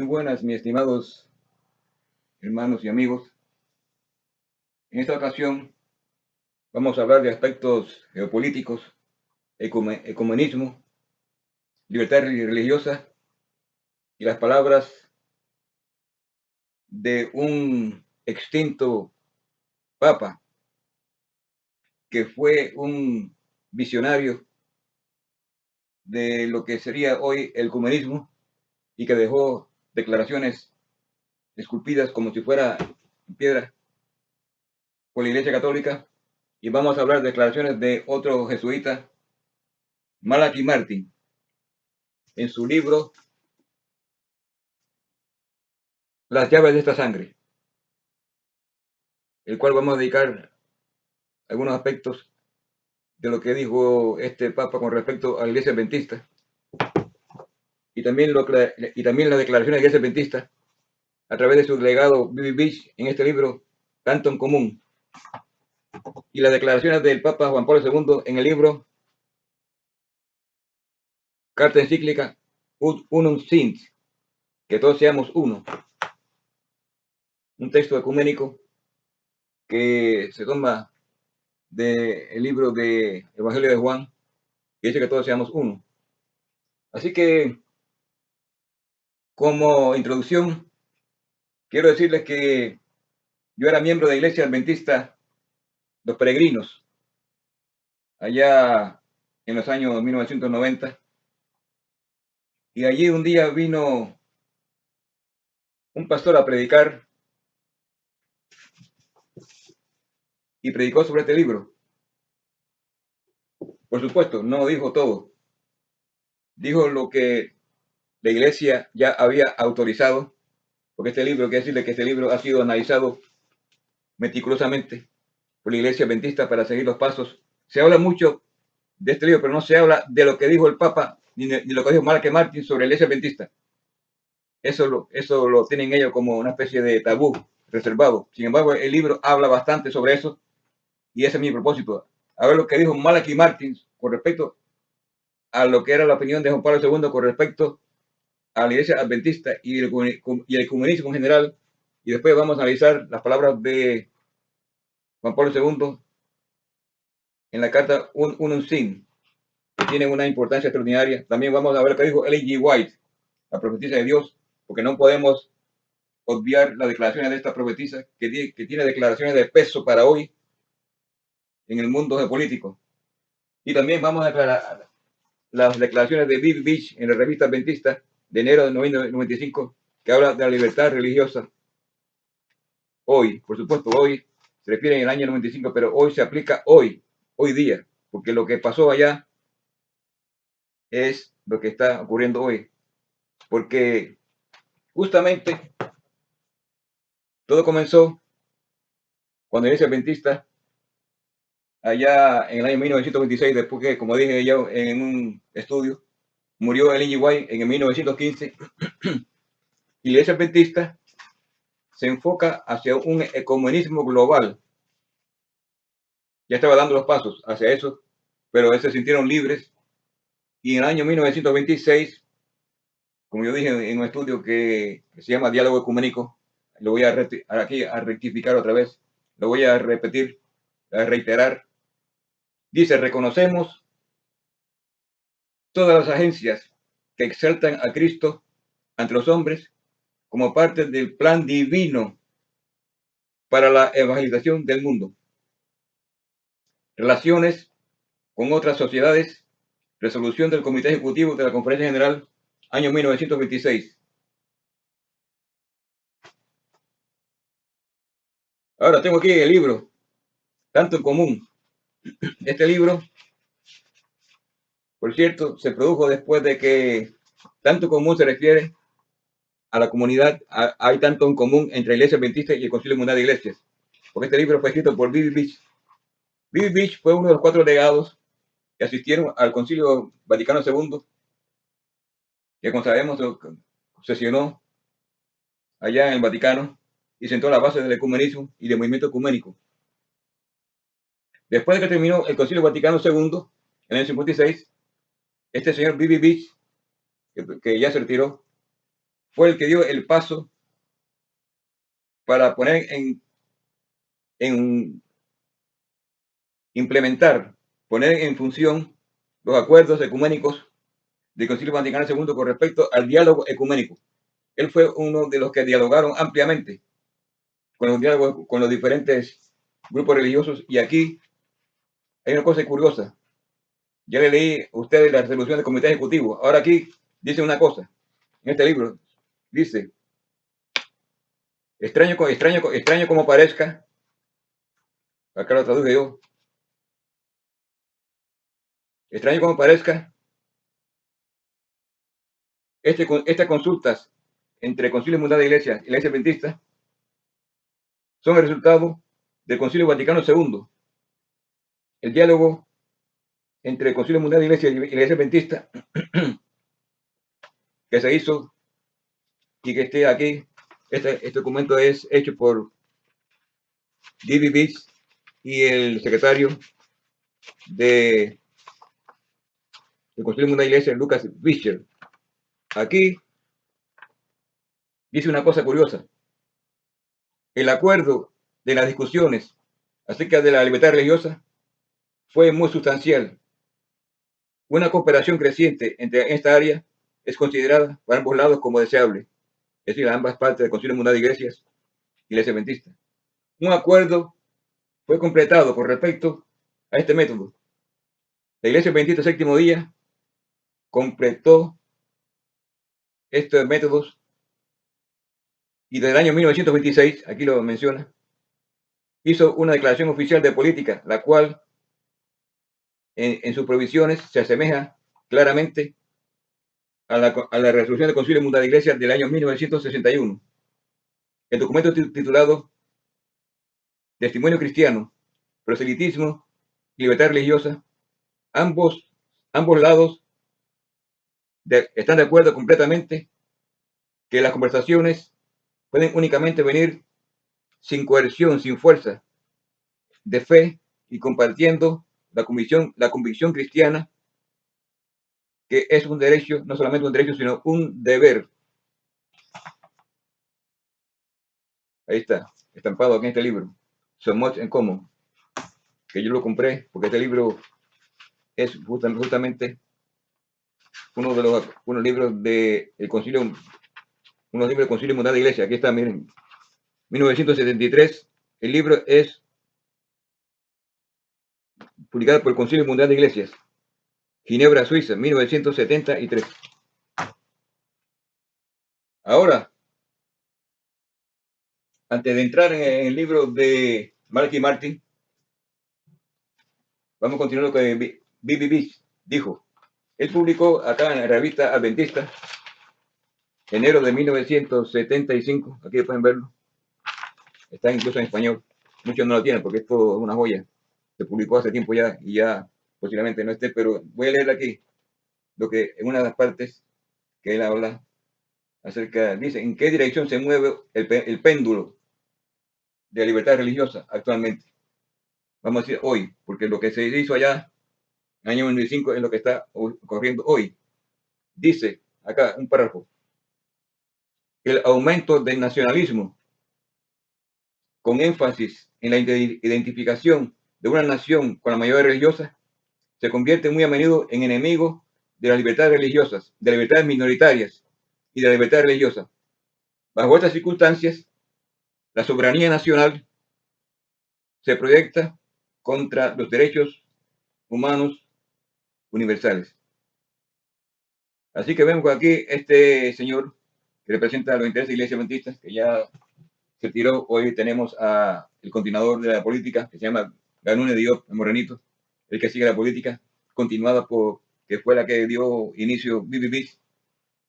Muy buenas, mis estimados hermanos y amigos. En esta ocasión vamos a hablar de aspectos geopolíticos, ecumenismo, libertad religiosa y las palabras de un extinto papa que fue un visionario de lo que sería hoy el ecumenismo y que dejó declaraciones esculpidas como si fuera en piedra por la Iglesia Católica. Y vamos a hablar de declaraciones de otro jesuita, Malachi Martin, en su libro Las llaves de esta sangre, el cual vamos a dedicar algunos aspectos de lo que dijo este Papa con respecto a la Iglesia Adventista y también las declaraciones de la Iglesia Adventista a través de su delegado Bibi Beach en este libro Tanto en Común, y las declaraciones del Papa Juan Pablo II en el libro Carta Encíclica Ut Unum Sint, que todos seamos uno, un texto ecuménico que se toma del libro de Evangelio de Juan, que dice que todos seamos uno. Así que, como introducción, quiero decirles que yo era miembro de la Iglesia Adventista Los Peregrinos, allá en los años 1990, y allí un día vino un pastor a predicar y predicó sobre este libro. Por supuesto, no dijo todo, dijo lo que la Iglesia ya había autorizado, porque este libro, quiere decirle que este libro ha sido analizado meticulosamente por la Iglesia Adventista para seguir los pasos. Se habla mucho de este libro, pero no se habla de lo que dijo el Papa ni lo que dijo Malachi Martin sobre la Iglesia Adventista. Eso lo tienen ellos como una especie de tabú reservado. Sin embargo, el libro habla bastante sobre eso y ese es mi propósito. A ver lo que dijo Malachi Martin con respecto a lo que era la opinión de Juan Pablo II con respecto a la Iglesia Adventista y el ecumenismo en general. Y después vamos a analizar las palabras de Juan Pablo II en la carta Unum Sin, que tiene una importancia extraordinaria. También vamos a ver lo que dijo Ellen G. White, la profetisa de Dios, porque no podemos obviar las declaraciones de esta profetisa, que tiene declaraciones de peso para hoy en el mundo geopolítico. Y también vamos a aclarar las declaraciones de Bill Beach en la revista Adventista de enero de 1995, que habla de la libertad religiosa. Hoy, por supuesto, hoy se refiere en el año 95, pero hoy se aplica hoy día, porque lo que pasó allá es lo que está ocurriendo hoy. Porque justamente todo comenzó cuando la Iglesia Adventista, allá en el año 1926, después que, como dije yo en un estudio, murió Ellen G. White en el 1915, y la Iglesia Adventista se enfoca hacia un ecumenismo global. Ya estaba dando los pasos hacia eso, pero se sintieron libres, y en el año 1926, como yo dije en un estudio que se llama Diálogo Ecuménico, lo voy a aquí a rectificar otra vez, lo voy a repetir, a reiterar. Dice: reconocemos todas las agencias que exaltan a Cristo ante los hombres como parte del plan divino para la evangelización del mundo, relaciones con otras sociedades, resolución del Comité Ejecutivo de la Conferencia General, año 1926. Ahora tengo aquí el libro, Tanto en Común. Este libro, por cierto, se produjo después de que Tanto en Común se refiere a la comunidad, hay tanto en común entre la Iglesia Adventista y el Concilio Mundial de Iglesias, porque este libro fue escrito por Bibi Beach. Bibi Beach fue uno de los 4 legados que asistieron al Concilio Vaticano II, que como sabemos sesionó allá en el Vaticano y sentó la base del ecumenismo y del movimiento ecuménico. Después de que terminó el Concilio Vaticano II, en el 56, este señor Bibi Beach, que ya se retiró, fue el que dio el paso para poner en implementar, poner en función los acuerdos ecuménicos del Concilio Vaticano II con respecto al diálogo ecuménico. Él fue uno de los que dialogaron ampliamente con los diálogos con los diferentes grupos religiosos. Y aquí hay una cosa curiosa. Ya le leí a ustedes la resolución del Comité Ejecutivo. Ahora aquí dice una cosa. En este libro dice, extraño como parezca, acá lo traduje yo, extraño como parezca, estas consultas entre Concilio Mundial de Iglesias y la Iglesia Adventista son el resultado del Concilio Vaticano II. El diálogo entre el Concilio Mundial de Iglesias y la Iglesia Adventista que se hizo y que esté aquí. Este documento es hecho por D.B. Beach y el secretario del Concilio Mundial de Iglesias, Lucas Fischer. Aquí dice una cosa curiosa. El acuerdo de las discusiones acerca de la libertad religiosa fue muy sustancial. Una cooperación creciente entre esta área es considerada por ambos lados como deseable, es decir, ambas partes del Concilio Mundial de Iglesias y la Iglesia Adventista. Un acuerdo fue completado con respecto a este método. La Iglesia Adventista Séptimo Día completó estos métodos y desde el año 1926, aquí lo menciona, hizo una declaración oficial de política, la cual en sus provisiones se asemeja claramente a la resolución del Concilio Mundial de Iglesias del año 1961. El documento titulado Testimonio Cristiano, Proselitismo y Libertad Religiosa, ambos lados están de acuerdo completamente que las conversaciones pueden únicamente venir sin coerción, sin fuerza, de fe y compartiendo la convicción cristiana, que es un derecho, no solamente un derecho, sino un deber. Ahí está, estampado aquí en este libro. So Much in Common, que yo lo compré porque este libro es justamente uno de unos libros del Concilio, unos libros del Concilio Mundial de Iglesia. Aquí está, miren, 1973. El libro es publicado por el Concilio Mundial de Iglesias, Ginebra, Suiza, 1973. Ahora, antes de entrar en el libro de Malky Martin, vamos a continuar lo que B.B. dijo. Él publicó acá en la revista Adventista, enero de 1975. Aquí pueden verlo. Está incluso en español. Muchos no lo tienen porque esto es una joya. Se publicó hace tiempo ya y ya posiblemente no esté, pero voy a leer aquí lo que en una de las partes que él habla acerca, dice, ¿en qué dirección se mueve el péndulo de la libertad religiosa actualmente? Vamos a decir hoy, porque lo que se hizo allá en el año 95 es lo que está ocurriendo hoy. Dice acá un párrafo, el aumento del nacionalismo con énfasis en la identificación de una nación con la mayoría religiosa se convierte muy a menudo en enemigo de las libertades religiosas, de las libertades minoritarias y de la libertad religiosa. Bajo estas circunstancias, la soberanía nacional se proyecta contra los derechos humanos universales. Así que vemos aquí este señor que representa a los intereses de la Iglesia Adventista, que ya se tiró. Hoy tenemos a el continuador de la política, que se llama Ganune Diop, el morenito, el que sigue la política, continuada por, que fue la que dio inicio B.B.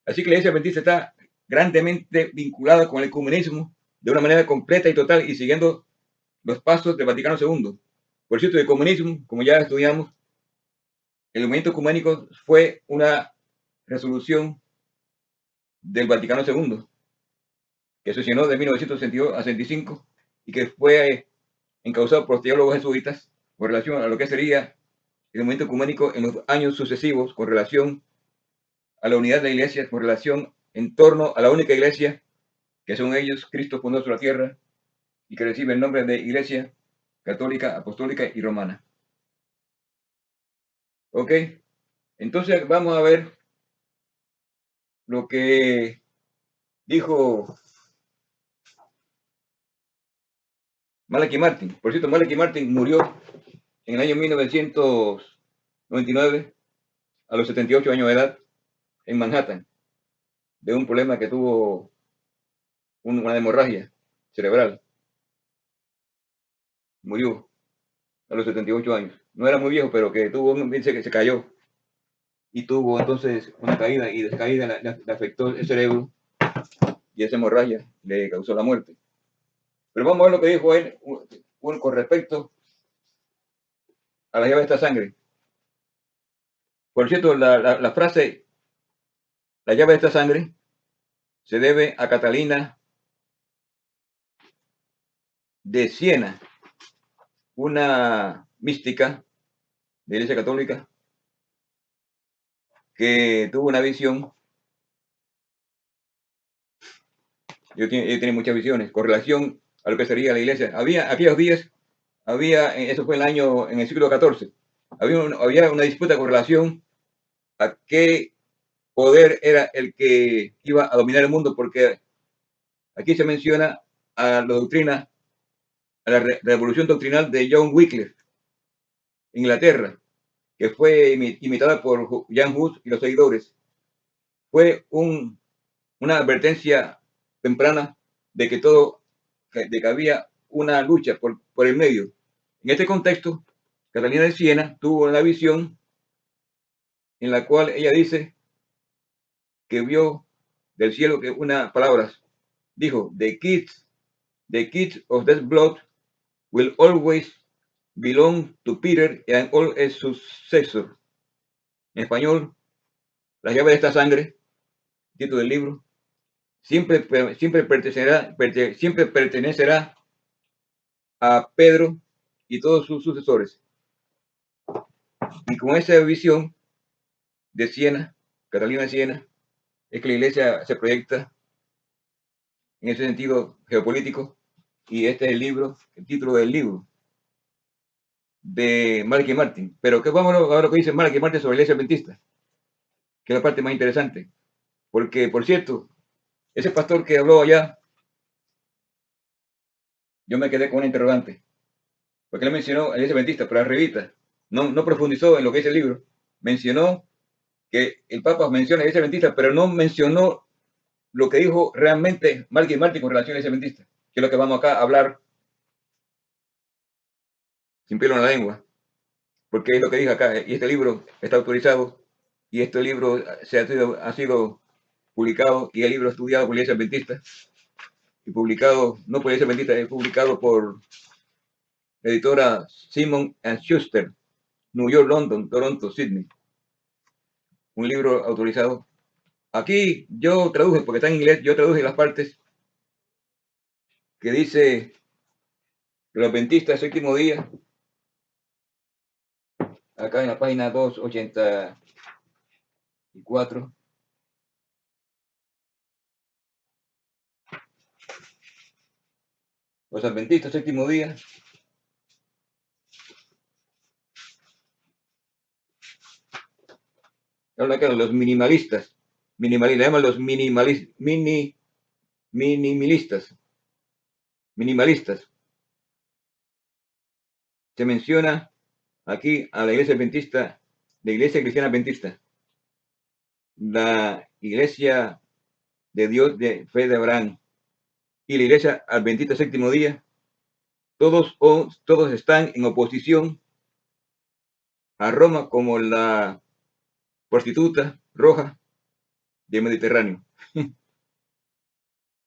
Así que la Iglesia Adventista está grandemente vinculada con el ecumenismo de una manera completa y total y siguiendo los pasos del Vaticano II. Por cierto, el comunismo, como ya estudiamos, el movimiento ecuménico fue una resolución del Vaticano II, que sesionó de 1962 a 65 y que fue encausado por teólogos jesuitas con relación a lo que sería el movimiento ecuménico en los años sucesivos con relación a la unidad de la Iglesia, con relación en torno a la única iglesia que son ellos, Cristo fundó sobre la tierra y que recibe el nombre de Iglesia Católica, Apostólica y Romana. ¿Ok? Entonces vamos a ver lo que dijo Malachi Martin. Por cierto, Malachi Martin murió en el año 1999 a los 78 años de edad en Manhattan de un problema que tuvo una hemorragia cerebral. Murió a los 78 años. No era muy viejo, pero que tuvo, dice que se cayó y tuvo entonces una caída y descaída le afectó el cerebro y esa hemorragia le causó la muerte. Pero vamos a ver lo que dijo él con respecto a la llave de esta sangre. Por cierto, la frase la llave de esta sangre se debe a Catalina de Siena, una mística de la Iglesia Católica que tuvo una visión. Yo tiene muchas visiones con relación a lo que sería la iglesia. Había aquellos días, eso fue en el siglo XIV, había una disputa con relación a qué poder era el que iba a dominar el mundo, porque aquí se menciona a la doctrina, a la revolución doctrinal de John Wycliffe, Inglaterra, que fue imitada por Jan Hus y los seguidores. Fue una advertencia temprana de que había una lucha por el medio. En este contexto, Catalina de Siena tuvo una visión en la cual ella dice que vio del cielo que unas palabras, dijo, the kids of that blood will always belong to Peter and all his successors. En español, la llave de esta sangre, título del libro, siempre pertenecerá a Pedro y todos sus sucesores. Y con esa visión de Siena, Catalina de Siena, es que la iglesia se proyecta en ese sentido geopolítico, y este es el título del libro de Malachi Martin. Pero vamos a ver lo que dice Malachi Martin sobre la iglesia adventista, que es la parte más interesante. Porque, por cierto, ese pastor que habló allá, yo me quedé con una interrogante. Porque él mencionó a la iglesia adventista, pero arribita, no profundizó en lo que dice el libro. Mencionó que el Papa menciona a la iglesia adventista, pero no mencionó lo que dijo realmente Malachi Martin con relación a la iglesia adventista, que es lo que vamos acá a hablar sin pelo en la lengua, porque es lo que dijo acá, y este libro está autorizado, y este libro ha sido publicado, y el libro estudiado por la iglesia adventista, y publicado, no por la iglesia adventista, es publicado por la editora Simon & Schuster, New York, London, Toronto, Sydney. Un libro autorizado. Aquí yo traduje, porque está en inglés, yo traduje las partes que dice que los adventistas séptimo día, acá en la página 284. Los adventistas séptimo día habla acá de los minimalistas, le llaman los minimalistas. Se menciona aquí a la iglesia adventista, la iglesia cristiana adventista, la iglesia de Dios de fe de Abraham y la iglesia adventista séptimo día, todos están en oposición a Roma como la prostituta roja del Mediterráneo.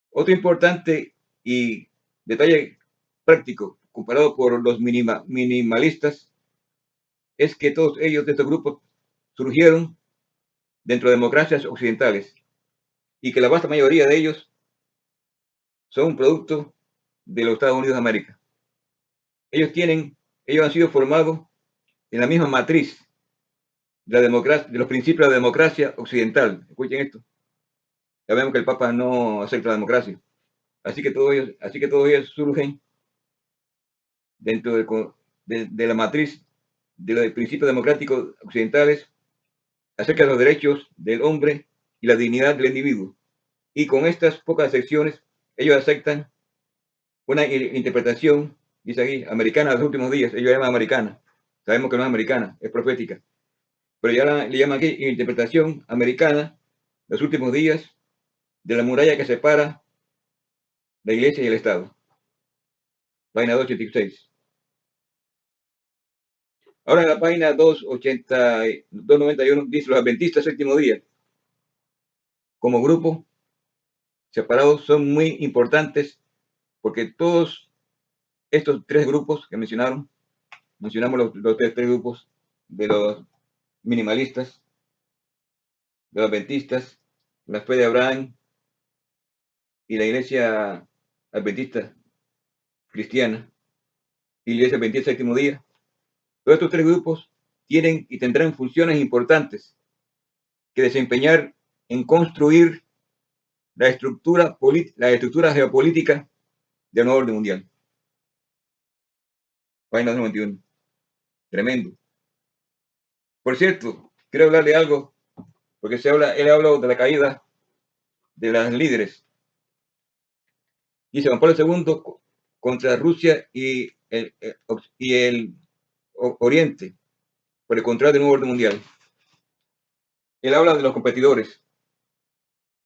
Otro importante y detalle práctico comparado por los minimalistas es que todos ellos de estos grupos surgieron dentro de democracias occidentales y que la vasta mayoría de ellos son un producto de los Estados Unidos de América. Ellos han sido formados en la misma matriz de la democracia, de los principios de la democracia occidental. Escuchen esto. Ya vemos que el Papa no acepta la democracia. Así que todos ellos surgen dentro de la matriz de los principios democráticos occidentales acerca de los derechos del hombre y la dignidad del individuo. Y con estas pocas excepciones, ellos aceptan una interpretación, dice aquí, americana de los últimos días. Ellos llaman americana. Sabemos que no es americana, es profética. Pero ya le llaman aquí interpretación americana de los últimos días de la muralla que separa la iglesia y el Estado. Página 286. Ahora en la página 291 dice los adventistas séptimo día. Como grupo separados son muy importantes porque todos estos tres grupos que mencionamos los tres grupos de los minimalistas, de los adventistas, la fe de Abraham y la iglesia adventista cristiana y la iglesia adventista séptimo día. Todos estos tres grupos tienen y tendrán funciones importantes que desempeñar en construir la estructura geopolítica del nuevo orden mundial. Página 91. Tremendo. Por cierto, quiero hablarle algo, porque él ha hablado de la caída de las líderes. Dice Juan Pablo II contra Rusia y el Oriente, por el control del nuevo orden mundial. Él habla de los competidores,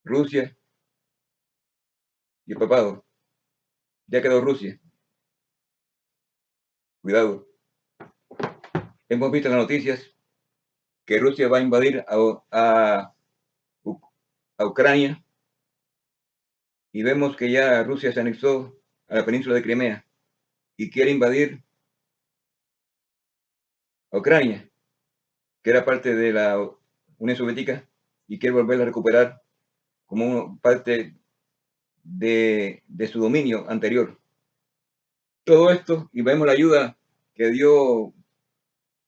Rusia y el papado. Ya quedó Rusia. Cuidado. Hemos visto en las noticias que Rusia va a invadir a Ucrania y vemos que ya Rusia se anexó a la península de Crimea y quiere invadir a Ucrania, que era parte de la Unión Soviética, y quiere volverla a recuperar como parte de su dominio anterior. Todo esto, y vemos la ayuda que dio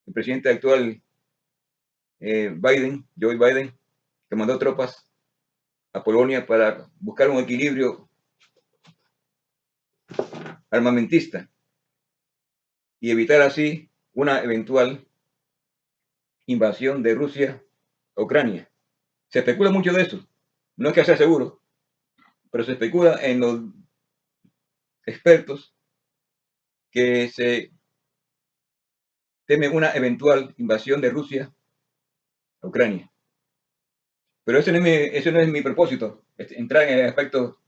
el presidente actual Joe Biden, que mandó tropas a Polonia para buscar un equilibrio armamentista y evitar así una eventual invasión de Rusia a Ucrania. Se especula mucho de eso. No es que sea seguro, pero se especula en los expertos que se teme una eventual invasión de Rusia a Ucrania. Pero ese no es mi propósito, entrar en el aspecto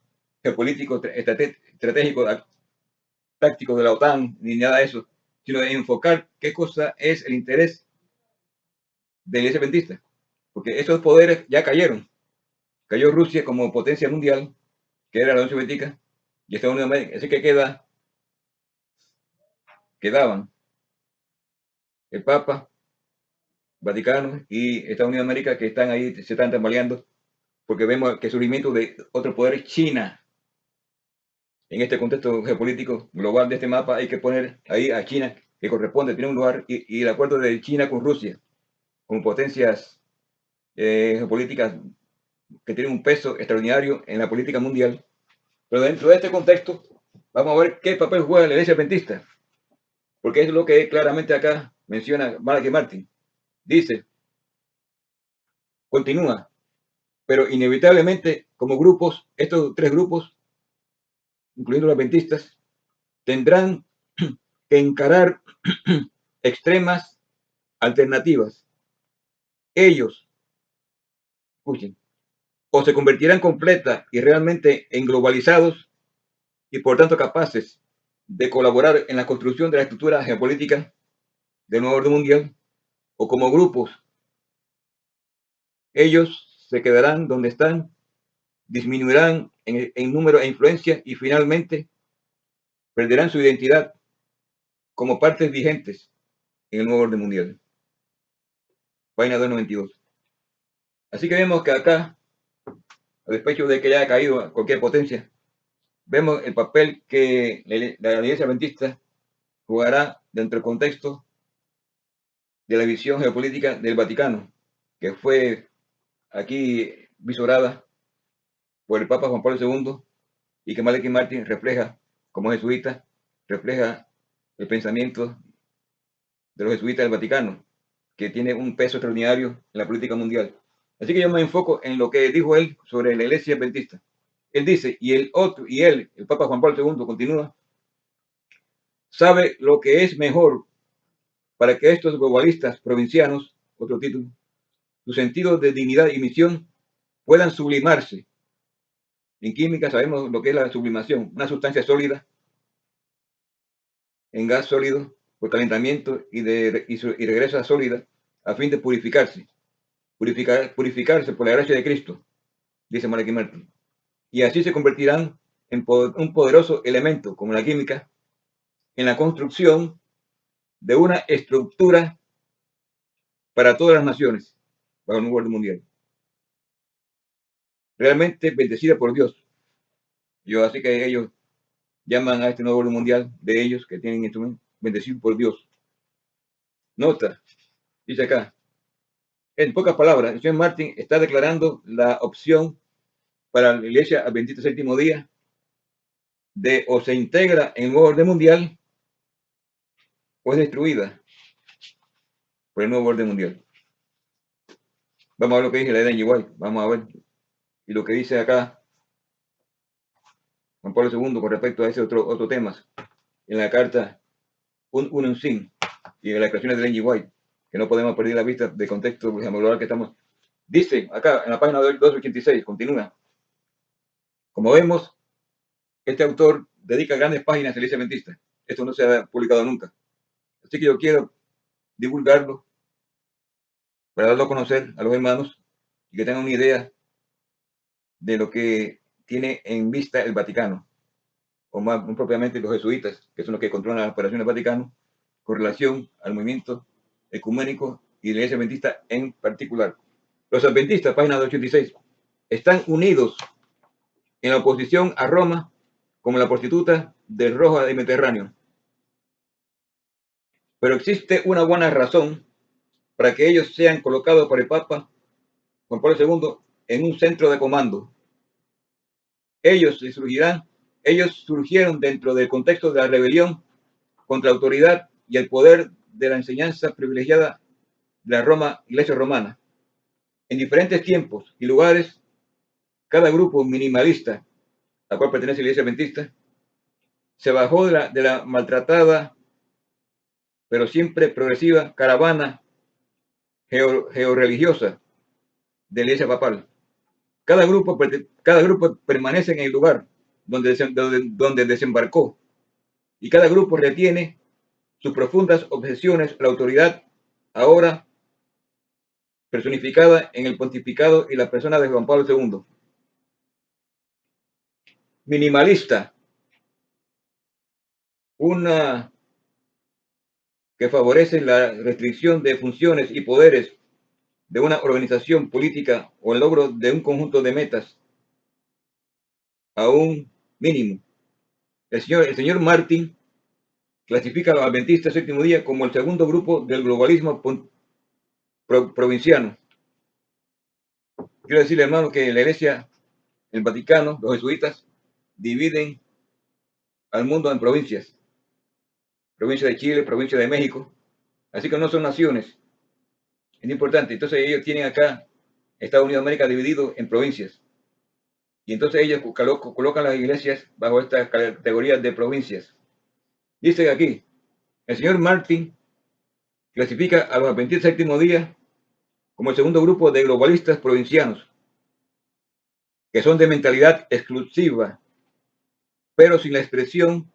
geopolítico, estratégico, táctico de la OTAN, ni nada de eso, sino de enfocar qué cosa es el interés de la iglesia adventista. Porque esos poderes ya cayeron. Cayó Rusia como potencia mundial, que era la Unión Soviética, y Estados Unidos de América. Así que quedaban el Papa, Vaticano y Estados Unidos de América, que están ahí, se están tambaleando, porque vemos que el surgimiento de otro poder es China. En este contexto geopolítico global de este mapa hay que poner ahí a China, que corresponde, tiene un lugar, y el acuerdo de China con Rusia, con potencias geopolíticas que tienen un peso extraordinario en la política mundial. Pero dentro de este contexto, vamos a ver qué papel juega la iglesia adventista, porque es lo que claramente acá menciona Malachi Martin. Dice, continúa, pero inevitablemente como grupos, estos tres grupos, incluyendo los adventistas, tendrán que encarar extremas alternativas. Ellos, escuchen, o se convertirán completa y realmente en globalizados y por tanto capaces de colaborar en la construcción de la estructura geopolítica del nuevo orden mundial, o como grupos, ellos se quedarán donde están, disminuirán en número e influencia y finalmente perderán su identidad como partes vigentes en el nuevo orden mundial. Página 292. Así que vemos que acá, a despecho de que ya haya caído cualquier potencia, vemos el papel que la iglesia adventista jugará dentro del contexto de la visión geopolítica del Vaticano, que fue aquí visorada por el Papa Juan Pablo II y que Malachi Martin refleja, como jesuita, refleja el pensamiento de los jesuitas del Vaticano, que tiene un peso extraordinario en la política mundial. Así que yo me enfoco en lo que dijo él sobre la iglesia adventista. Él dice, el Papa Juan Pablo II, continúa, sabe lo que es mejor para que estos globalistas provincianos, otro título, su sentido de dignidad y misión puedan sublimarse. En química sabemos lo que es la sublimación, una sustancia sólida en gas sólido por calentamiento y regresa sólida a fin de purificarse por la gracia de Cristo, dice Malachi Martin. Y así se convertirán en un poderoso elemento, como la química, en la construcción de una estructura para todas las naciones, para un orden mundial. Realmente bendecida por Dios. Así que ellos llaman a este nuevo orden mundial de ellos que tienen instrumentos bendecido por Dios. Nota, dice acá, en pocas palabras, el señor Martin está declarando la opción para la iglesia adventista séptimo día de o se integra en el nuevo orden mundial o es destruida por el nuevo orden mundial. Vamos a ver lo que dice la Ellen G. White, vamos a ver. Y lo que dice acá Juan Pablo II con respecto a ese otro tema, en la carta Unum Sin y en las declaraciones de Ellen G. White, que no podemos perder la vista de contexto global que estamos. Dice acá en la página 286, continúa. Como vemos, este autor dedica grandes páginas a la iglesia adventista. Esto no se ha publicado nunca. Así que yo quiero divulgarlo para darlo a conocer a los hermanos y que tengan una idea de lo que tiene en vista el Vaticano, o más propiamente los jesuitas, que son los que controlan las operaciones del Vaticano, con relación al movimiento ecuménico y de la iglesia adventista en particular. Los adventistas, página 286, están unidos en la oposición a Roma como la prostituta del rojo del Mediterráneo. Pero existe una buena razón para que ellos sean colocados por el Papa Juan Pablo II en un centro de comando. Ellos surgieron dentro del contexto de la rebelión contra la autoridad y el poder de la enseñanza privilegiada de la Iglesia Romana. En diferentes tiempos y lugares, cada grupo minimalista, al cual pertenece la Iglesia Adventista, se bajó de la maltratada, pero siempre progresiva caravana georreligiosa de la Iglesia Papal. Cada grupo permanece en el lugar donde desembarcó y cada grupo retiene sus profundas objeciones a la autoridad ahora personificada en el pontificado y la persona de Juan Pablo II. Minimalista, una que favorece la restricción de funciones y poderes de una organización política o el logro de un conjunto de metas a un mínimo. El señor Martin clasifica a los adventistas séptimo día como el segundo grupo del globalismo provinciano. Quiero decirle, hermano, que la iglesia, el Vaticano, los jesuitas, dividen al mundo en provincias. Provincia de Chile, provincia de México. Así que no son naciones. Es importante. Entonces ellos tienen acá Estados Unidos de América dividido en provincias. Y entonces ellos colocan las iglesias bajo esta categoría de provincias. Dice aquí, el señor Martin clasifica a los adventistas séptimo día como el segundo grupo de globalistas provincianos, que son de mentalidad exclusiva, pero sin la expresión,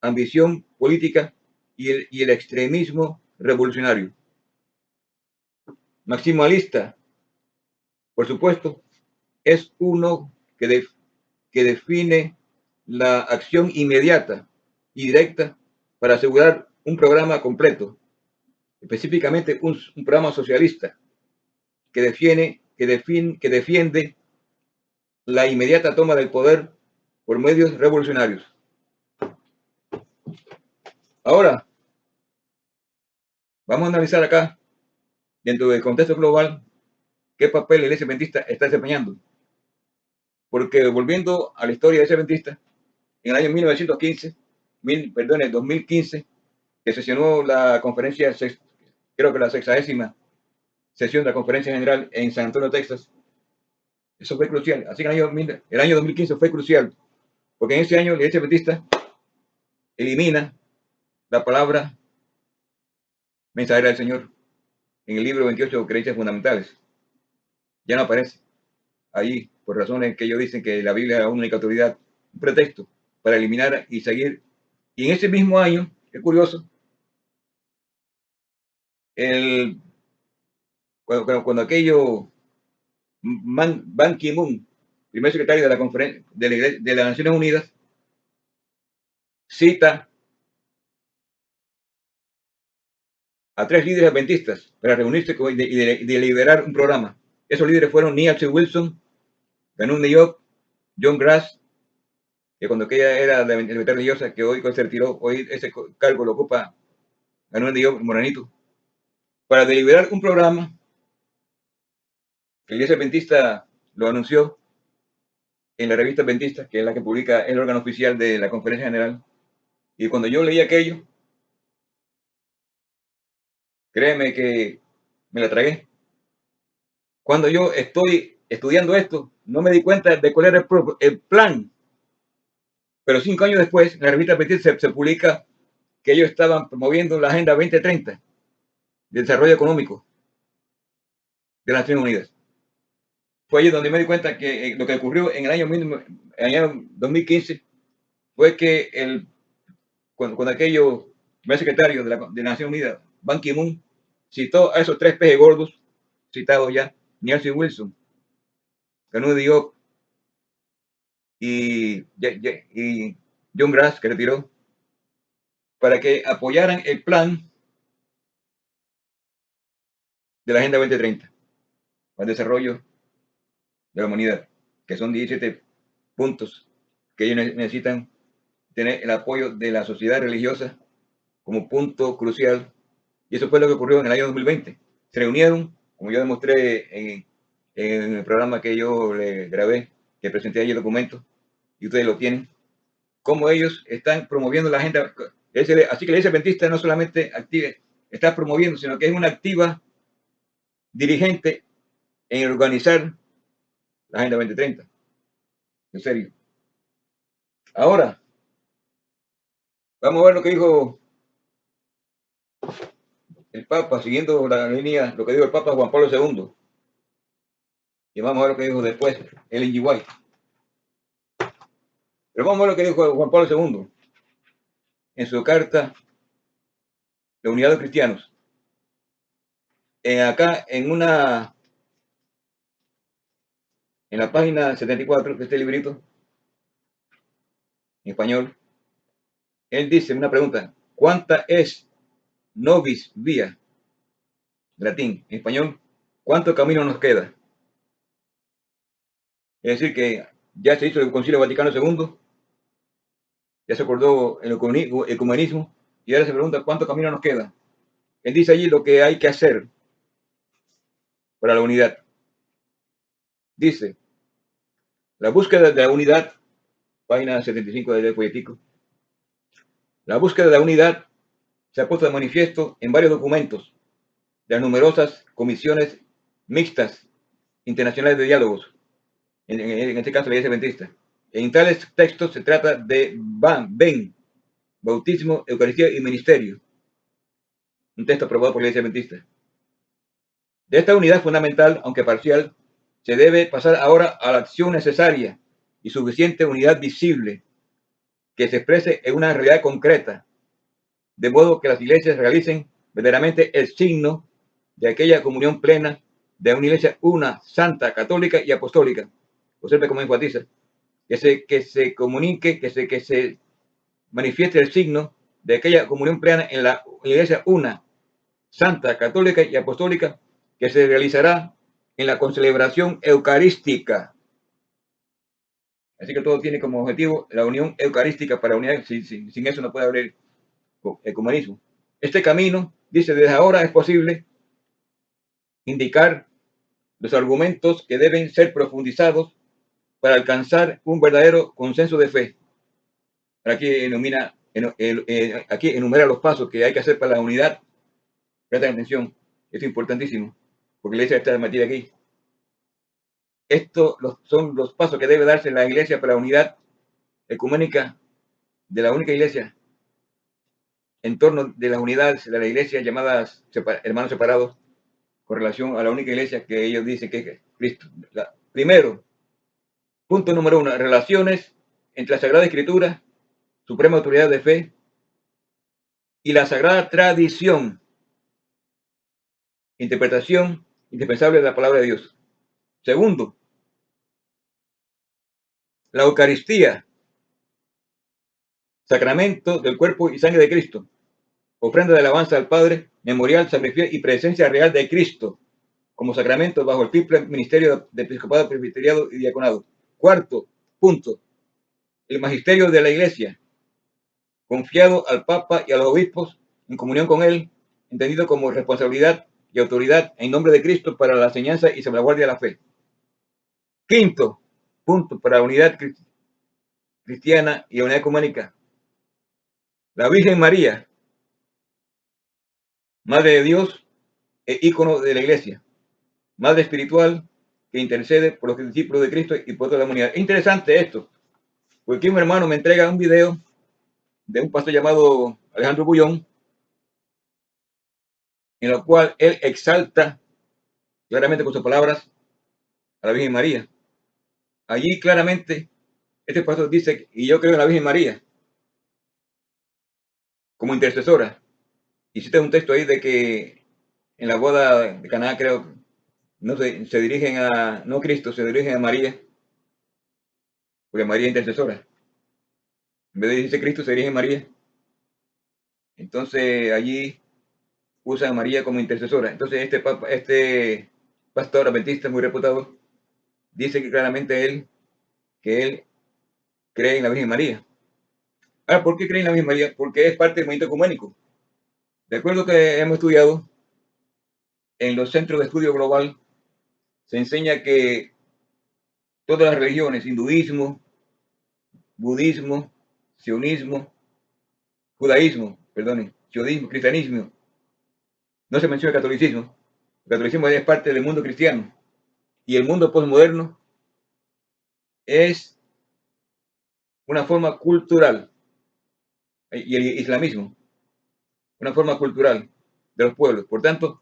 ambición política y el extremismo revolucionario. Maximalista, por supuesto, es uno que define la acción inmediata y directa para asegurar un programa completo, específicamente un programa socialista que defiende la inmediata toma del poder por medios revolucionarios. Ahora, vamos a analizar acá, dentro del contexto global, qué papel la iglesia adventista está desempeñando. porque volviendo a la historia de ese adventista, en el año 1915, perdón, en 2015, que sesionó la conferencia, creo que la 60ª sesión de la conferencia general en San Antonio, Texas. Eso fue crucial. Así que el año 2015 fue crucial, porque en ese año la iglesia adventista elimina la palabra mensajera del Señor en el libro 28 Creencias Fundamentales. Ya no aparece allí, por razones que ellos dicen que la Biblia es la única autoridad, un pretexto para eliminar y seguir. Y en ese mismo año, es curioso, cuando aquello, Ban Ki-moon, primer secretario de la conferencia de las Naciones Unidas, cita a 3 líderes adventistas para reunirse y deliberar un programa. Esos líderes fueron Neal C. Wilson, Ganun Niyok, John Grass, que cuando aquella era la militar religiosa, que hoy se retiró, hoy ese cargo lo ocupa Ganun Niyok, morenito, para deliberar un programa que la iglesia adventista lo anunció en la revista Adventista, que es la que publica el órgano oficial de la Conferencia General. Y cuando yo leí aquello, créeme que me la tragué. Cuando yo estoy estudiando esto, no me di cuenta de cuál era el plan. Pero 5 años después, en la revista Adventista se publica que ellos estaban promoviendo la Agenda 2030 de Desarrollo Económico de las Naciones Unidas. Fue allí donde me di cuenta que lo que ocurrió en el año 2015 fue que cuando aquello, primer secretario de las Naciones Unidas, Ban Ki-moon, citó a esos 3 pejes gordos citados ya, Neal C. Wilson, Ganun Diop y John Grass, que retiró, para que apoyaran el plan de la Agenda 2030 para el desarrollo de la humanidad, que son 17 puntos que ellos necesitan tener el apoyo de la sociedad religiosa como punto crucial. Y eso fue lo que ocurrió en el año 2020. Se reunieron, como yo demostré en el programa que yo le grabé, que presenté ahí el documento, y ustedes lo tienen, cómo ellos están promoviendo la agenda. Así que la iglesia adventista no solamente está promoviendo, sino que es una activa dirigente en organizar la Agenda 2030. En serio. Ahora, vamos a ver lo que dijo el Papa, siguiendo la línea, lo que dijo el Papa Juan Pablo II. Y vamos a ver lo que dijo después Ellen G. White. Pero vamos a ver lo que dijo Juan Pablo II en su carta La Unidad de los Cristianos. Acá en la página 74 de este librito, en español, él dice una pregunta: ¿cuánta es nobis via? Latín. En español, ¿cuánto camino nos queda? Es decir, que ya se hizo el Concilio Vaticano II, ya se acordó el ecumenismo, y ahora se pregunta cuánto camino nos queda. Él dice allí lo que hay que hacer para la unidad. Dice, la búsqueda de la unidad, página 75 del folletico, la búsqueda de la unidad se ha puesto de manifiesto en varios documentos de las numerosas comisiones mixtas internacionales de diálogos, en este caso la Iglesia Adventista. En tales textos se trata de bautismo, Eucaristía y ministerio, un texto aprobado por la Iglesia Adventista. De esta unidad fundamental, aunque parcial, se debe pasar ahora a la acción necesaria y suficiente unidad visible que se exprese en una realidad concreta, de modo que las iglesias realicen verdaderamente el signo de aquella comunión plena de una iglesia una, santa, católica y apostólica. Observe cómo enfatiza, que se comunique, que se manifieste el signo de aquella comunión plena en la iglesia una, santa, católica y apostólica, que se realizará en la concelebración eucarística. Así que todo tiene como objetivo la unión eucarística para unir. Sin eso no puede haber ecumenismo. Este camino, dice, desde ahora es posible indicar los argumentos que deben ser profundizados para alcanzar un verdadero consenso de fe. Aquí aquí enumera los pasos que hay que hacer para la unidad. Presten atención, esto es importantísimo, porque la iglesia está metida aquí. Estos son los pasos que debe darse la iglesia para la unidad ecuménica de la única iglesia en torno de las unidades de la iglesia llamadas hermanos separados con relación a la única iglesia que ellos dicen que es Cristo. Primero, punto número 1, relaciones entre la Sagrada Escritura, suprema autoridad de fe, y la sagrada tradición, interpretación indispensable de la palabra de Dios. Segundo, la Eucaristía, sacramento del cuerpo y sangre de Cristo, ofrenda de alabanza al Padre, memorial, sacrificio y presencia real de Cristo, como sacramento bajo el triple ministerio de episcopado, presbiteriado y diaconado. Cuarto punto, el magisterio de la Iglesia, confiado al Papa y a los obispos, en comunión con él, entendido como responsabilidad y autoridad en nombre de Cristo para la enseñanza y salvaguardia de la fe. Quinto punto, para la unidad cristiana y la unidad ecuménica, la Virgen María, Madre de Dios e ícono de la Iglesia, Madre espiritual que intercede por los discípulos de Cristo y por toda la humanidad. Es interesante esto, porque un hermano me entrega un video de un pastor llamado Alejandro Bullón, en el cual él exalta claramente con sus palabras a la Virgen María. Allí claramente este pastor dice, y yo creo en la Virgen María como intercesora. Y cita un texto ahí de que en la boda de Caná, creo, no se dirigen a, no Cristo, se dirigen a María, porque María es intercesora. En vez de decirse Cristo, se dirige a María. Entonces allí usa a María como intercesora. Entonces este pastor adventista muy reputado dice que claramente que él cree en la Virgen María. Ahora, ¿por qué cree en la Virgen María? Porque es parte del movimiento ecuménico. De acuerdo que hemos estudiado, en los centros de estudio global se enseña que todas las religiones, hinduismo, budismo, sionismo, judaísmo, perdonen, sionismo, cristianismo, no se menciona el catolicismo. El catolicismo es parte del mundo cristiano. Y el mundo postmoderno es una forma cultural, y el islamismo, una forma cultural de los pueblos. Por tanto,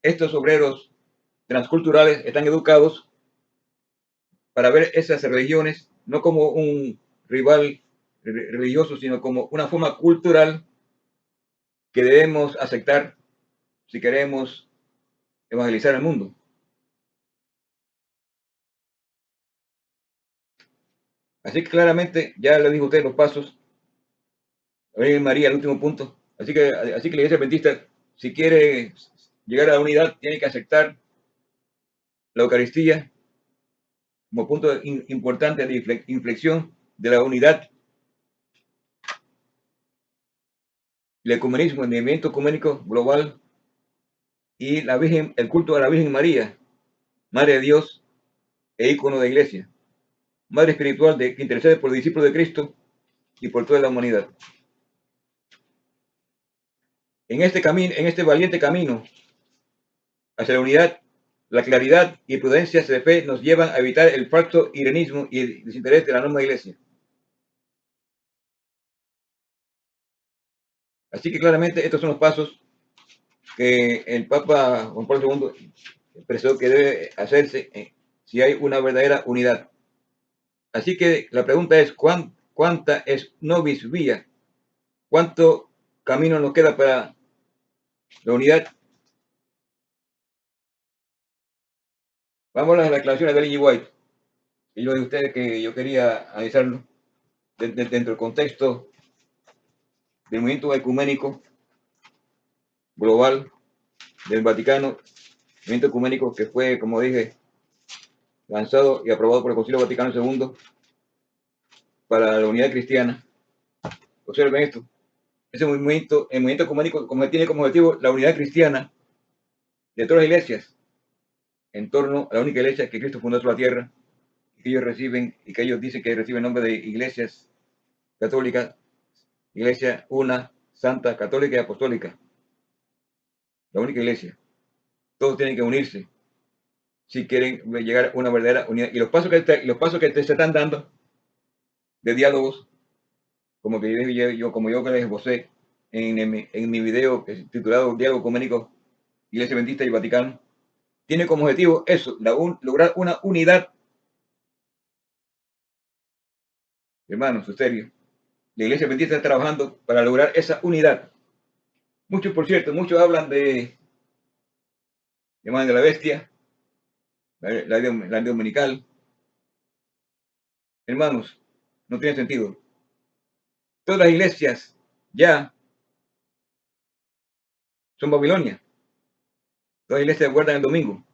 estos obreros transculturales están educados para ver esas religiones no como un rival religioso, sino como una forma cultural que debemos aceptar si queremos evangelizar el mundo. Así que claramente ya le dijo usted los pasos. María, el último punto. Así que la iglesia adventista, si quiere llegar a la unidad, tiene que aceptar la Eucaristía como punto importante de inflexión de la unidad, el ecumenismo, el movimiento ecuménico global y el culto a la Virgen María, Madre de Dios e ícono de la Iglesia, Madre espiritual que intercede por los discípulos de Cristo y por toda la humanidad. En este valiente camino hacia la unidad, la claridad y prudencia de fe nos llevan a evitar el falso irenismo y el desinterés de la norma de la Iglesia. Así que claramente estos son los pasos que el Papa Juan Pablo II expresó que debe hacerse si hay una verdadera unidad. Así que la pregunta es, ¿cuánta es nobis vía? ¿Cuánto camino nos queda para la unidad? Vamos a las declaraciones de Ellen G. White. Y yo de ustedes que yo quería analizarlo dentro del contexto del movimiento ecuménico global del Vaticano, movimiento ecuménico que fue, como dije, lanzado y aprobado por el Concilio Vaticano II para la unidad cristiana. Observen esto. Ese movimiento, el movimiento ecuménico tiene como objetivo la unidad cristiana de todas las iglesias en torno a la única iglesia que Cristo fundó sobre la tierra que ellos reciben y que ellos dicen que reciben nombre de iglesias católicas, iglesia una, santa, católica y apostólica, la única iglesia. Todos tienen que unirse si quieren llegar a una verdadera unidad. Y los pasos que se están dando de diálogos, como que como yo que les esbocé en mi video que es titulado Diálogo Ecuménico, Iglesia Adventista y Vaticano, tiene como objetivo eso, lograr una unidad. Hermanos, en serio, la Iglesia Adventista está trabajando para lograr esa unidad. Muchos, por cierto, muchos hablan de imagen de la bestia, la dominical. Hermanos, no tiene sentido. Todas las iglesias ya son Babilonia. Todas las iglesias guardan el domingo.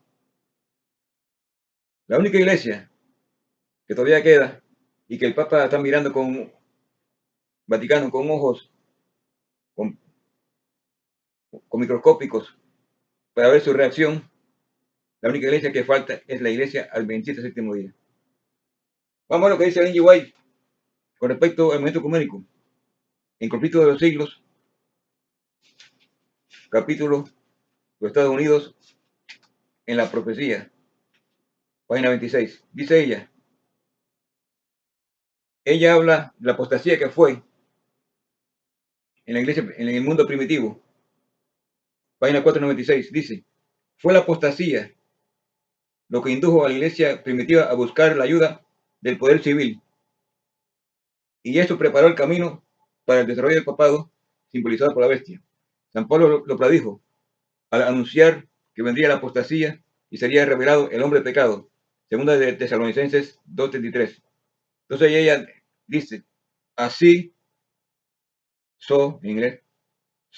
La única iglesia que todavía queda y que el Papa está mirando con Vaticano con ojos con, con microscópicos para ver su reacción, la única iglesia que falta es la iglesia adventista del séptimo día. Vamos a lo que dice Ellen G. White con respecto al movimiento ecuménico. En Conflicto de los Siglos, capítulo Los Estados Unidos en la profecía, página 26. Dice ella habla de la apostasía que fue en la iglesia, en el mundo primitivo. Página 496 dice, fue la apostasía lo que indujo a la iglesia primitiva a buscar la ayuda del poder civil. Y esto preparó el camino para el desarrollo del papado simbolizado por la bestia. San Pablo lo predijo al anunciar que vendría la apostasía y sería revelado el hombre de pecado. Segunda de Tesalonicenses 2:33. Entonces ella dice, así, en inglés,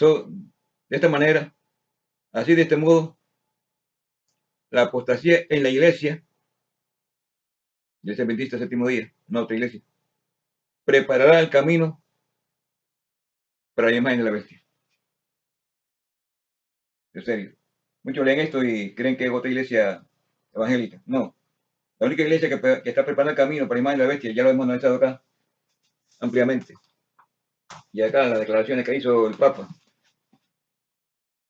de esta manera, así de este modo, la apostasía en la iglesia adventista séptimo día, no otra iglesia, preparará el camino para la imagen de la bestia. En serio. Muchos leen esto y creen que es otra iglesia evangélica. No. La única iglesia que está preparando el camino para la imagen de la bestia, ya lo hemos analizado acá ampliamente. Y acá las declaraciones que hizo el Papa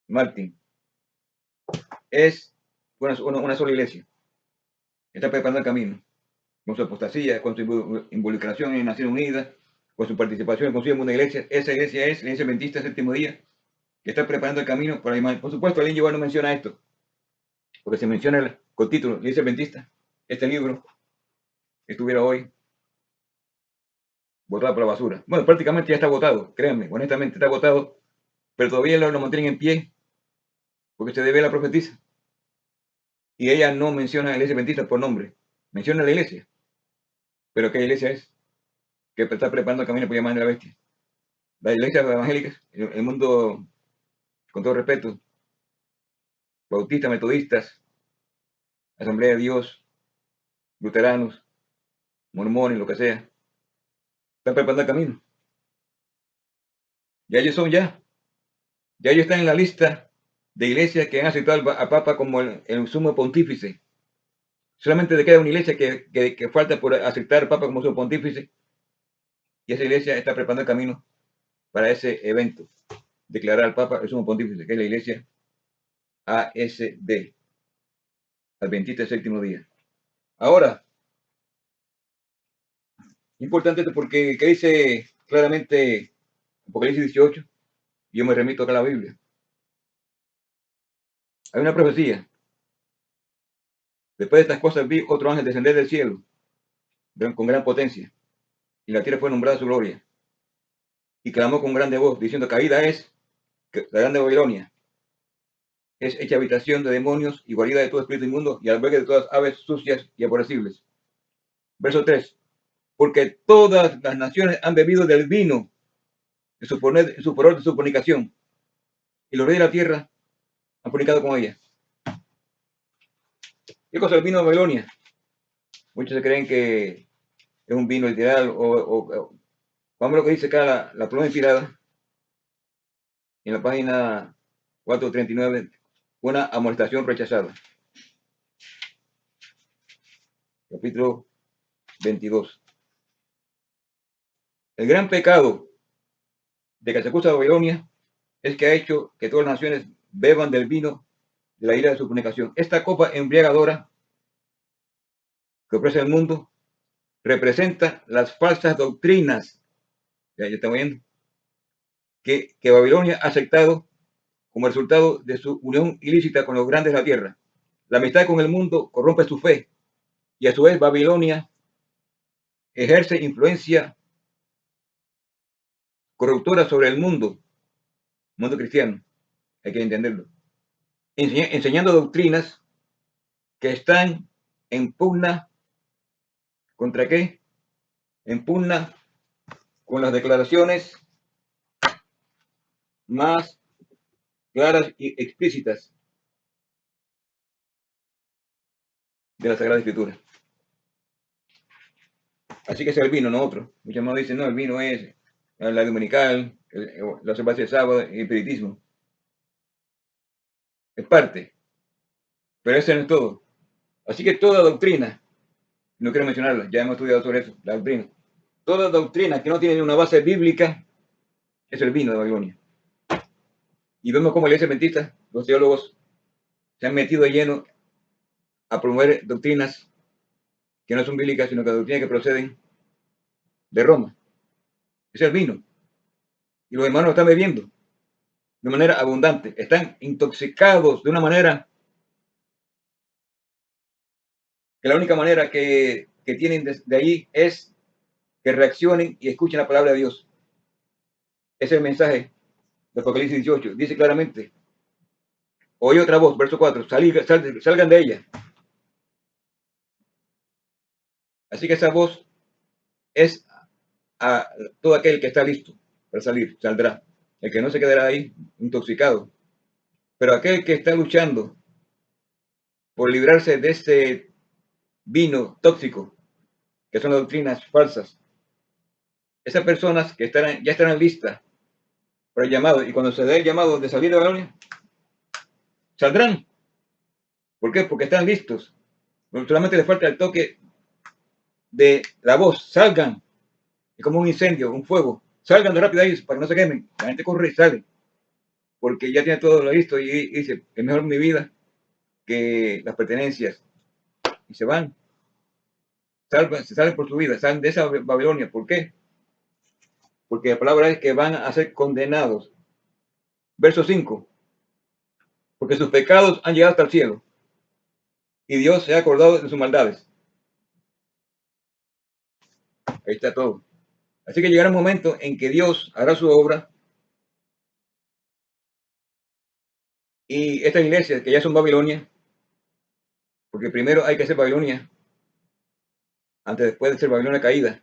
Martín, es una sola iglesia. Está preparando el camino. Con su apostasía, con su involucración en Naciones Unidas, con su participación en el Consejo de una iglesia. Esa iglesia es la iglesia adventista séptimo día, que está preparando el camino para la imagen. Por supuesto, Ellen G. White no menciona esto, porque se menciona con título Iglesia Adventista. Este libro estuviera hoy botado por la basura. Bueno, prácticamente ya está votado, créanme, honestamente está votado, pero todavía lo mantienen en pie, porque se debe a la profetisa. Y ella no menciona a la iglesia adventista por nombre, menciona a la iglesia. Pero ¿qué iglesia es? Que está preparando el camino por llamar a la bestia. Las iglesias evangélicas, el mundo, con todo respeto, bautistas, metodistas, Asamblea de Dios, luteranos, mormones, lo que sea, están preparando el camino. Ya ellos ya ellos están en la lista de iglesias que han aceptado al Papa como el sumo pontífice. Solamente le queda una iglesia que falta por aceptar al Papa como sumo pontífice, y esa iglesia está preparando el camino para ese evento, declarar al Papa el sumo pontífice, que es la iglesia ASD, Adventista del séptimo día. Ahora, importante esto porque que dice claramente Apocalipsis 18, yo me remito acá a la Biblia. Hay una profecía. Después de estas cosas vi otro ángel descender del cielo con gran potencia, y la tierra fue nombrada su gloria. Y clamó con grande voz, diciendo, caída es la grande Babilonia. Es hecha habitación de demonios y guarida de todo espíritu inmundo y albergue de todas aves sucias y aborrecibles. Verso 3. Porque todas las naciones han bebido del vino de su furor de su fornicación, y los reyes de la tierra han fornicado con ella. ¿Qué cosa es el vino de Babilonia? Muchos se creen que es un vino literal vamos a lo que dice acá la pluma inspirada en la página 439, una amonestación rechazada. Capítulo 22. El gran pecado de que se acusa a Babilonia es que ha hecho que todas las naciones beban del vino de la ira de su fornicación. Esta copa embriagadora que ofrece el mundo representa las falsas doctrinas, ya estamos viendo, que Babilonia ha aceptado como resultado de su unión ilícita con los grandes de la tierra. La amistad con el mundo corrompe su fe y a su vez Babilonia ejerce influencia corruptora sobre el mundo cristiano, hay que entenderlo, enseñando doctrinas que están en pugna contra qué, en pugna con las declaraciones más claras y explícitas de la Sagrada Escritura. Así que es el vino, no otro. Muchos hermanos dicen, no, el vino es la dominical, la observancia del sábado, el espiritismo. Es parte, pero eso no es todo. Así que toda doctrina, no quiero mencionarla, ya hemos estudiado sobre eso, la doctrina. Toda doctrina que no tiene una base bíblica es el vino de Babilonia. Y vemos cómo la iglesia adventista, los teólogos, se han metido de lleno a promover doctrinas que no son bíblicas, sino que doctrinas que proceden de Roma. Es el vino. Y los hermanos lo están bebiendo de manera abundante. Están intoxicados de una manera que la única manera que tienen de allí es que reaccionen y escuchen la palabra de Dios. Ese es el mensaje de Apocalipsis 18. Dice claramente, oí otra voz, verso 4, salgan de ella. Así que esa voz es a todo aquel que está listo para salir, saldrá. El que no se quedará ahí intoxicado. Pero aquel que está luchando por librarse de ese vino tóxico, que son las doctrinas falsas, esas personas que ya estarán listas para el llamado, y cuando se dé el llamado de salir de Babilonia, saldrán. ¿Por qué? Porque están listos. Solamente les falta el toque de la voz, salgan. Es como un incendio, un fuego. Salgan de rápido ahí para que no se quemen. La gente corre y sale. Porque ya tiene todo lo listo y dice, es mejor mi vida que las pertenencias. Y se van. Se salen por su vida, salen de esa Babilonia. ¿Por qué? Porque la palabra es que van a ser condenados. Verso 5. Porque sus pecados han llegado hasta el cielo. Y Dios se ha acordado de sus maldades. Ahí está todo. Así que llegará un momento en que Dios hará su obra y estas iglesias que ya son Babilonia, porque primero hay que ser Babilonia, después de ser Babilonia caída.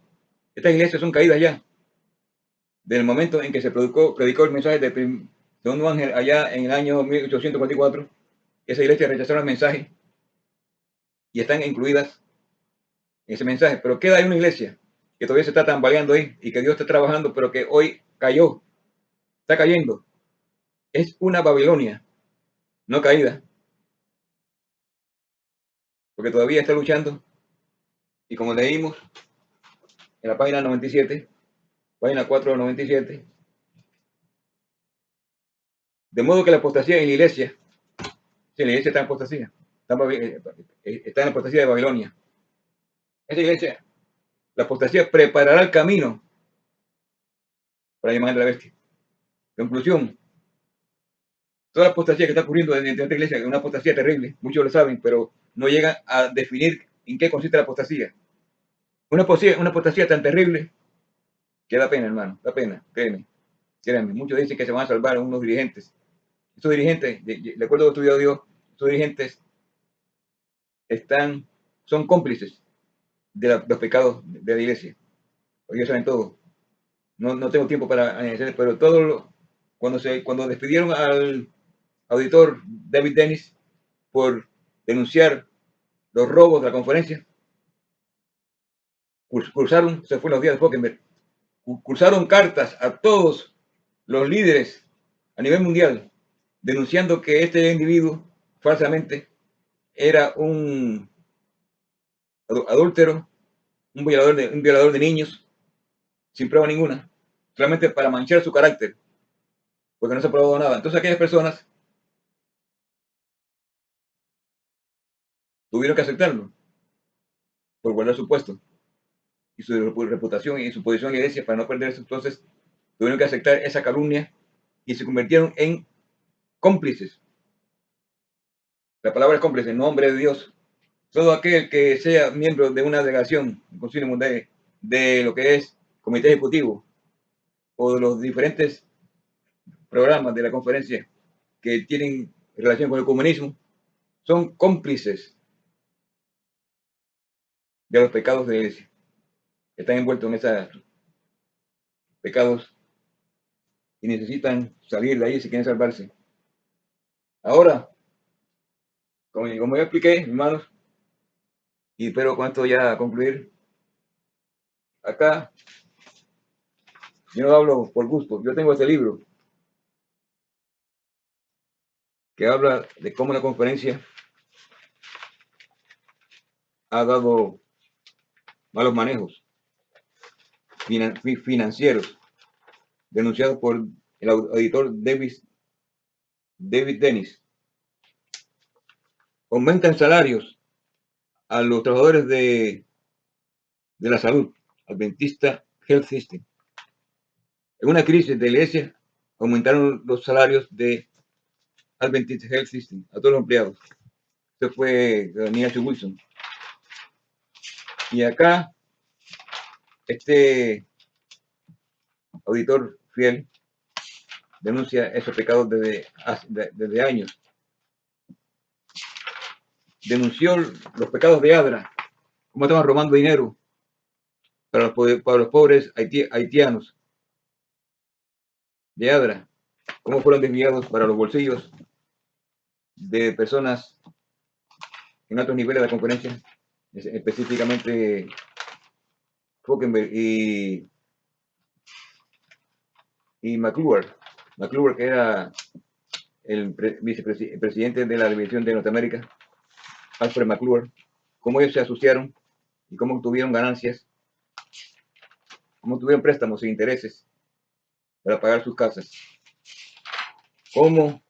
Estas iglesias son caídas ya, desde el momento en que se predicó el mensaje de segundo ángel allá en el año 1844. Esas iglesias rechazaron el mensaje y están incluidas en ese mensaje. Pero queda ahí una iglesia que todavía se está tambaleando ahí y que Dios está trabajando, pero que hoy cayó, está cayendo. Es una Babilonia, no caída, porque todavía está luchando. Y como leímos en la página 97, página 497, de modo que la apostasía en la iglesia, si la iglesia está en apostasía, está en la apostasía de Babilonia. Esa iglesia, la apostasía preparará el camino para la imagen de la bestia. Conclusión, toda la apostasía que está ocurriendo dentro de esta iglesia es una apostasía terrible, muchos lo saben, pero no llegan a definir en qué consiste la apostasía. Una apostasía tan terrible que da pena, hermano, da pena, créanme. Muchos dicen que se van a salvar unos dirigentes. Estos dirigentes, de acuerdo a lo estudiado Dios, estos dirigentes son cómplices de los pecados de la iglesia. Ellos saben todo. No tengo tiempo para analizar, pero cuando despidieron al auditor David Dennis por denunciar los robos de la conferencia, se fue los días de Fockenberg, cursaron cartas a todos los líderes a nivel mundial, denunciando que este individuo falsamente era un adúltero, un violador de niños, sin prueba ninguna, solamente para manchar su carácter, porque no se ha probado nada. Entonces aquellas personas tuvieron que aceptarlo por guardar su puesto y su reputación y su posición en la iglesia para no perder eso. Entonces tuvieron que aceptar esa calumnia y se convirtieron en cómplices. La palabra es cómplice, en nombre de Dios. Todo aquel que sea miembro de una delegación, Concilio Mundial, de lo que es comité ejecutivo o de los diferentes programas de la conferencia que tienen relación con el comunismo, son cómplices de los pecados de la iglesia. Están envueltos en esos pecados y necesitan salir de ahí si quieren salvarse. Ahora, como ya expliqué, hermanos, y espero con esto ya concluir, acá yo no hablo por gusto. Yo tengo este libro que habla de cómo la conferencia ha dado malos manejos financieros denunciados por el auditor David Dennis. Aumentan salarios a los trabajadores de la salud, Adventista Health System. En una crisis de la iglesia, aumentaron los salarios de Adventist Health System a todos los empleados. Esto fue Neil H. Wilson. Y acá, este auditor fiel denuncia esos pecados desde años. Denunció los pecados de Adra, cómo estaban robando dinero para los pobres haitianos de Adra, cómo fueron desviados para los bolsillos de personas en altos niveles de la conferencia, específicamente Falkenberg y McClure, que era el vicepresidente de la División de Norteamérica, Alfred McClure, cómo ellos se asociaron y cómo tuvieron ganancias, cómo tuvieron préstamos e intereses para pagar sus casas. Cómo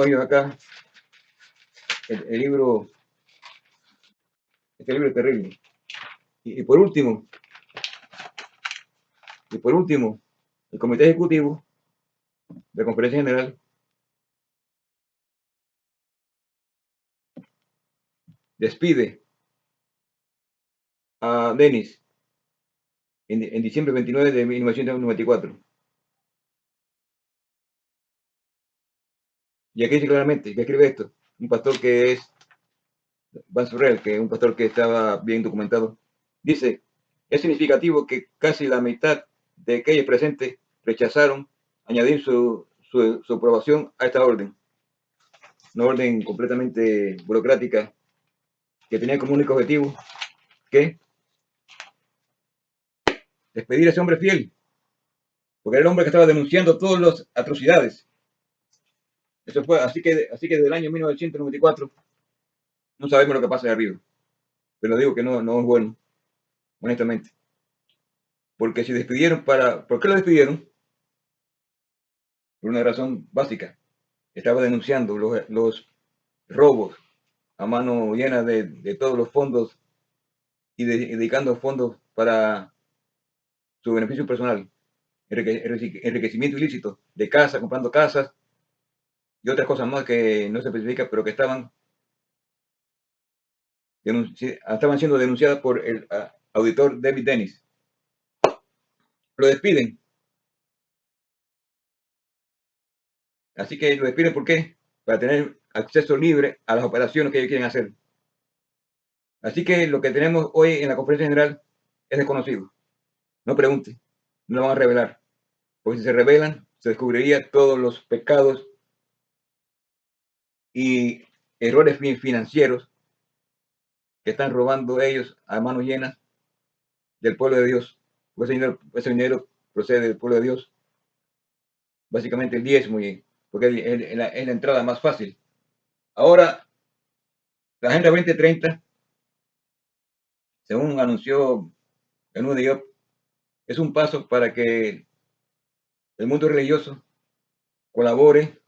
ellos acá, el libro, este libro es terrible. Y por último, el Comité Ejecutivo de la Conferencia General despide a Dennis en diciembre 29 de 1994. Y aquí dice claramente, que escribe esto, un pastor que es Van Surrell, que es un pastor que estaba bien documentado, dice, es significativo que casi la mitad de aquellos presentes rechazaron añadir su aprobación a esta orden, una orden completamente burocrática que tenía como único objetivo que despedir a ese hombre fiel, porque era el hombre que estaba denunciando todas las atrocidades. Eso fue, así que desde el año 1994 no sabemos lo que pasa de arriba, pero digo que no es bueno, honestamente. Porque si despidieron ¿por qué lo despidieron? Por una razón básica. Estaba denunciando los robos a mano llena de todos los fondos y dedicando fondos para su beneficio personal. Enriquecimiento ilícito de casas, comprando casas y otras cosas más que no se especifican, pero que estaban siendo denunciadas por el auditor David Dennis. Lo despiden. Así que lo despiden, ¿por qué? Para tener acceso libre a las operaciones que ellos quieren hacer. Así que lo que tenemos hoy en la conferencia general es desconocido. No pregunte, no lo van a revelar. Porque si se revelan, se descubriría todos los pecados y errores financieros que están robando ellos a manos llenas del pueblo de Dios. Pues ese dinero procede del pueblo de Dios. Básicamente el diezmo, porque es la entrada más fácil. Ahora, la Agenda 2030 según anunció el nuevo Dios, es un paso para que el mundo religioso colabore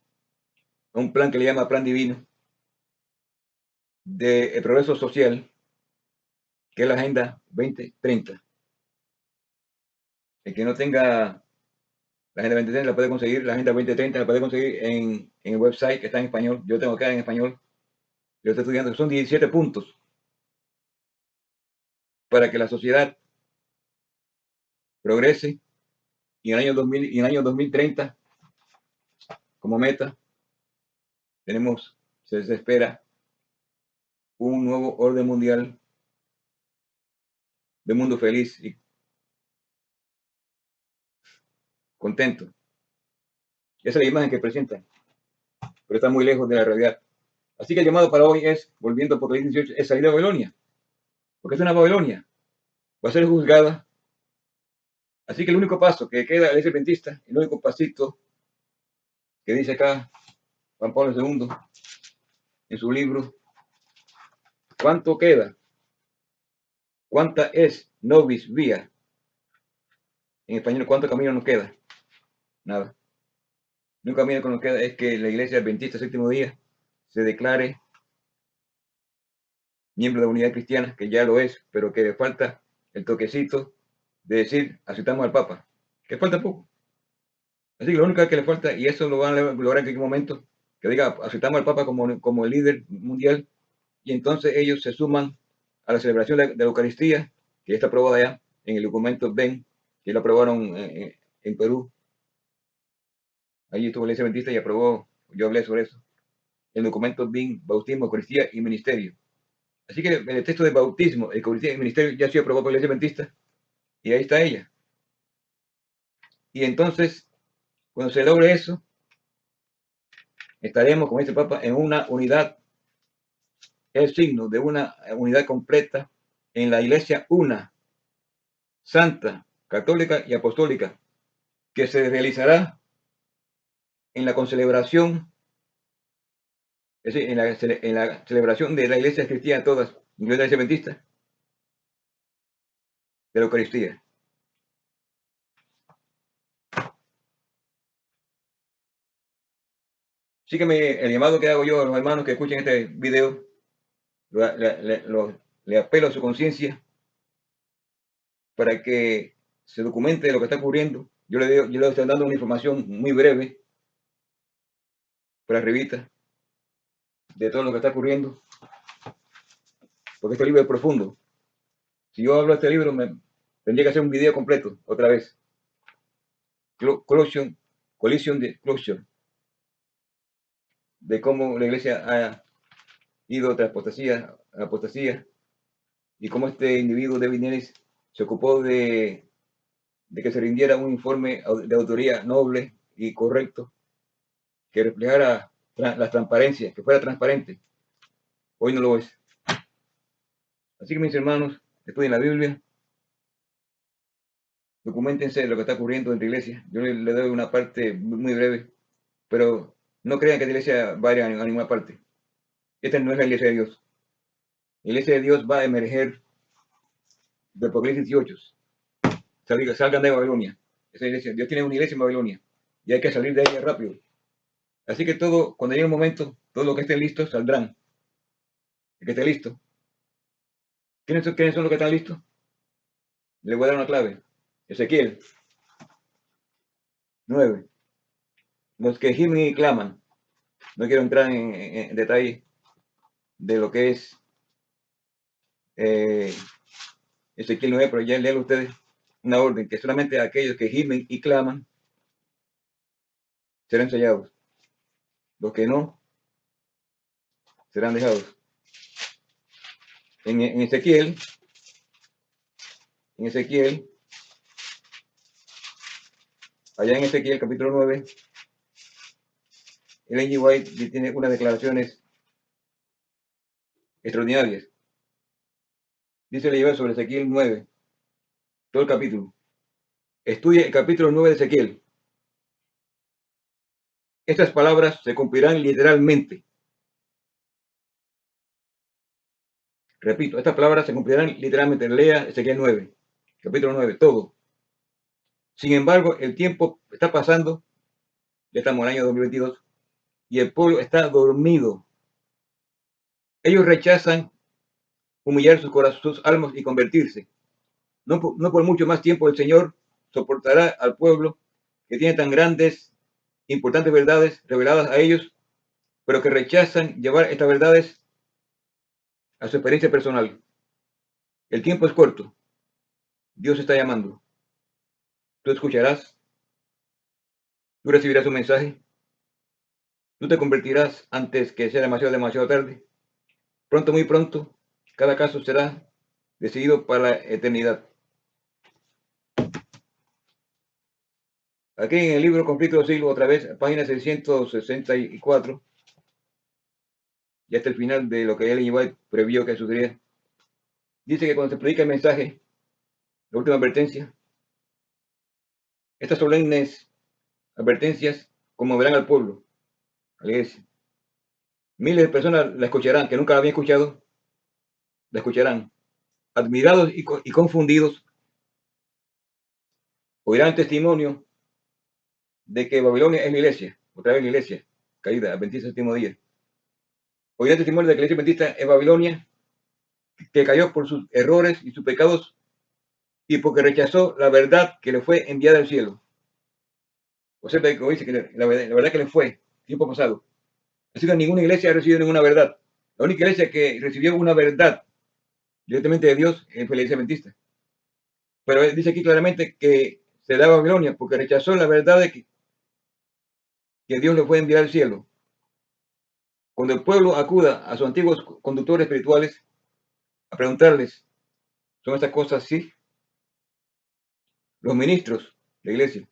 a un plan que le llama Plan Divino de progreso social, que es la Agenda 2030. El que no tenga la Agenda 2030 la puede conseguir, la Agenda 2030 la puede conseguir en el website que está en español. Yo tengo acá en español, yo estoy estudiando, son 17 puntos para que la sociedad progrese y en el año 2000 y en el año 2030 como meta se espera un nuevo orden mundial de mundo feliz y contento. Esa es la imagen que presentan, pero está muy lejos de la realidad. Así que el llamado para hoy es, volviendo a Apocalipsis 18, es salir de Babilonia, porque es una Babilonia, va a ser juzgada. Así que el único paso que queda el adventista, el único pasito que dice acá Juan Pablo II en su libro, ¿cuánto queda? ¿Cuánta es nobis vía? En español, ¿cuánto camino nos queda? Nada. El único camino que nos queda es que la iglesia adventista séptimo día se declare miembro de la unidad cristiana, que ya lo es, pero que le falta el toquecito de decir, aceptamos al Papa, que falta poco. Así que lo único que le falta, y eso lo van a lograr en aquel momento, que diga, aceptamos al Papa como el líder mundial, y entonces ellos se suman a la celebración de la Eucaristía, que ya está aprobada ya en el documento BEN, que lo aprobaron en Perú. Allí estuvo la iglesia adventista y aprobó, yo hablé sobre eso, el documento BEN, bautismo, Eucaristía y ministerio. Así que el texto de bautismo, Eucaristía y ministerio ya ha sido aprobado por la iglesia adventista, y ahí está ella. Y entonces, cuando se logre eso, estaremos, como dice el Papa, en una unidad, el signo de una unidad completa en la iglesia una, santa, católica y apostólica, que se realizará en la concelebración, es decir, en la celebración de la iglesia cristiana todas, incluida la iglesia adventista, de la Eucaristía. Así que el llamado que hago yo a los hermanos que escuchen este video, le apelo a su conciencia para que se documente de lo que está ocurriendo. Yo le estoy dando una información muy breve para arribita de todo lo que está ocurriendo, porque este libro es profundo. Si yo hablo de este libro, tendría que hacer un video completo, otra vez. Collision de Closure, de cómo la iglesia ha ido de apostasía a apostasía y cómo este individuo, David Nellis, se ocupó de que se rindiera un informe de autoría noble y correcto que reflejara la transparencia, que fuera transparente. Hoy no lo es. Así que mis hermanos, estudien la Biblia, documentense lo que está ocurriendo en la iglesia. Yo le doy una parte muy breve, pero no crean que la iglesia va a ir a ninguna parte. Esta no es la iglesia de Dios. La iglesia de Dios va a emerger de Apocalipsis 18. Salgan de Babilonia. Esa iglesia, Dios tiene una iglesia en Babilonia y hay que salir de ella rápido. Así que todo, cuando llegue un momento, todo lo que esté listo saldrán. El que esté listo. ¿Quiénes son los que están listos? Les voy a dar una clave. Ezequiel 9. Los que gimen y claman. No quiero entrar en detalle de lo que es Ezequiel 9, pero ya lean ustedes una orden que solamente aquellos que gimen y claman serán sellados. Los que no serán dejados. En Ezequiel, allá en Ezequiel capítulo 9, el N.G. White tiene unas declaraciones extraordinarias. Dice el llevar sobre Ezequiel 9, todo el capítulo. Estudia el capítulo 9 de Ezequiel. Estas palabras se cumplirán literalmente. Repito, estas palabras se cumplirán literalmente. Lea Ezequiel 9, capítulo 9, todo. Sin embargo, el tiempo está pasando, ya estamos en el año 2022, y el pueblo está dormido. Ellos rechazan humillar sus corazones, sus almas y convertirse. No por mucho más tiempo el Señor soportará al pueblo que tiene tan grandes, importantes verdades reveladas a ellos, pero que rechazan llevar estas verdades a su experiencia personal. El tiempo es corto. Dios está llamando. Tú escucharás, tú recibirás un mensaje, tú te convertirás antes que sea demasiado tarde. Pronto, muy pronto, cada caso será decidido para la eternidad. Aquí en el libro Conflicto de los Siglos, otra vez, página 664, ya hasta el final de lo que Ellen White previó que sucedería. Dice que cuando se predica el mensaje, la última advertencia, estas solemnes advertencias conmoverán al pueblo, a la iglesia. Miles de personas la escucharán, que nunca la habían escuchado, la escucharán. Admirados y confundidos, oirán testimonio de que Babilonia es la iglesia, otra vez la iglesia, caída, adventista del séptimo día. Oirán testimonio de que la iglesia adventista es Babilonia, que cayó por sus errores y sus pecados y porque rechazó la verdad que le fue enviada del cielo. O sea, como dice que la verdad que le fue, tiempo pasado. Así que ninguna iglesia ha recibido ninguna verdad. La única iglesia que recibió una verdad directamente de Dios fue la iglesia adventista. Pero él dice aquí claramente que se da a Babilonia porque rechazó la verdad de que Dios le fue enviar al cielo. Cuando el pueblo acuda a sus antiguos conductores espirituales a preguntarles, ¿son estas cosas sí? Los ministros de la iglesia,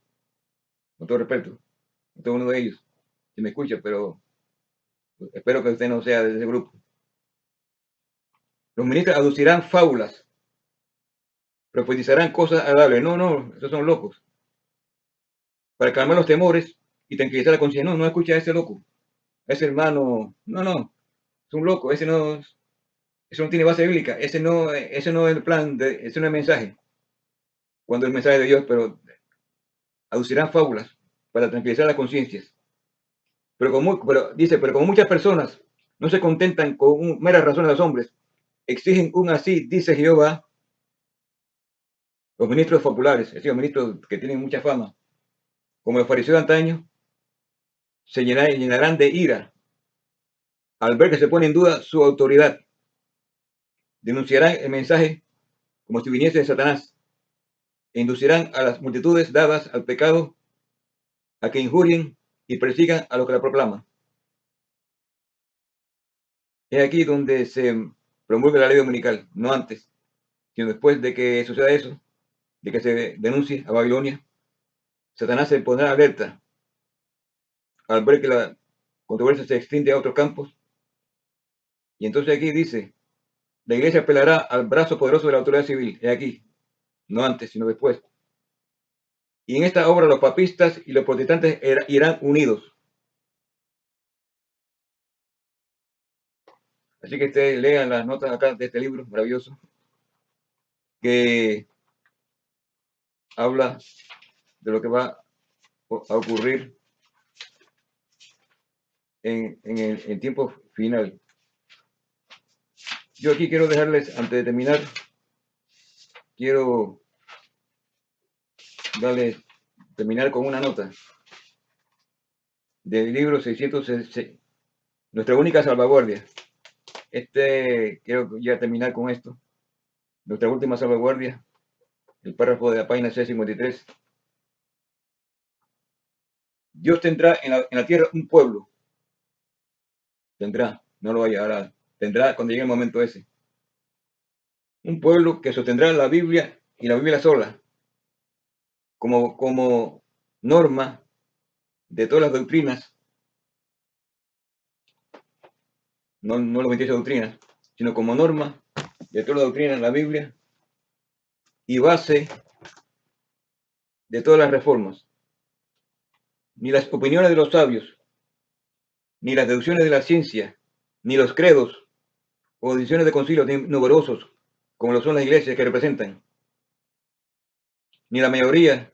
con todo respeto, no todo uno de ellos, si me escucha, pero espero que usted no sea de ese grupo. Los ministros aducirán fábulas, profetizarán cosas agradables. No, esos son locos. Para calmar los temores y tranquilizar la conciencia. No escucha a ese loco, a ese hermano. No, es un loco, eso no tiene base bíblica, ese no es el plan, ese no es el mensaje. Cuando el mensaje de Dios, pero aducirán fábulas para tranquilizar las conciencias. Pero como muchas personas no se contentan con meras razones de los hombres, exigen un así, dice Jehová, los ministros populares, es decir, los ministros que tienen mucha fama, como los fariseos de antaño, se llenarán de ira al ver que se pone en duda su autoridad. Denunciarán el mensaje como si viniese de Satanás e inducirán a las multitudes dadas al pecado a que injurien y persigan a los que la proclaman. Es aquí donde se promulga la ley dominical, no antes, sino después de que suceda eso, de que se denuncie a Babilonia. Satanás se pondrá alerta al ver que la controversia se extiende a otros campos. Y entonces aquí dice, la iglesia apelará al brazo poderoso de la autoridad civil. Es aquí, no antes, sino después. Y en esta obra los papistas y los protestantes irán unidos. Así que ustedes lean las notas acá de este libro maravilloso que habla de lo que va a ocurrir en el tiempo final. Yo aquí quiero dejarles, antes de terminar, quiero terminar con una nota del libro 606, Nuestra única salvaguardia. Quiero ya terminar con esto. Nuestra última salvaguardia, el párrafo de la página 653. Dios tendrá en la tierra un pueblo. Tendrá, no lo vaya ahora. Tendrá cuando llegue el momento ese. Un pueblo que sostendrá la Biblia y la Biblia sola como norma de todas las doctrinas, no los 28 doctrinas, sino como norma de todas las doctrinas, la Biblia, y base de todas las reformas. Ni las opiniones de los sabios, ni las deducciones de la ciencia, ni los credos, o decisiones de concilios numerosos, como lo son las iglesias que representan, ni la mayoría.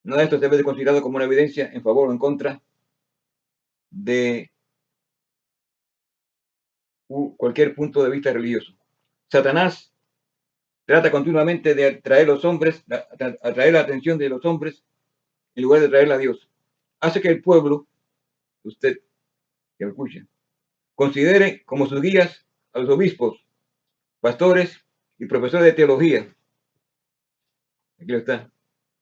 Nada de esto debe ser considerado como una evidencia en favor o en contra de cualquier punto de vista religioso. Satanás trata continuamente de atraer atraer la atención de los hombres en lugar de atraerla a Dios. Hace que el pueblo, usted que me escucha, considere como sus guías a los obispos, pastores y profesores de teología. Aquí lo está.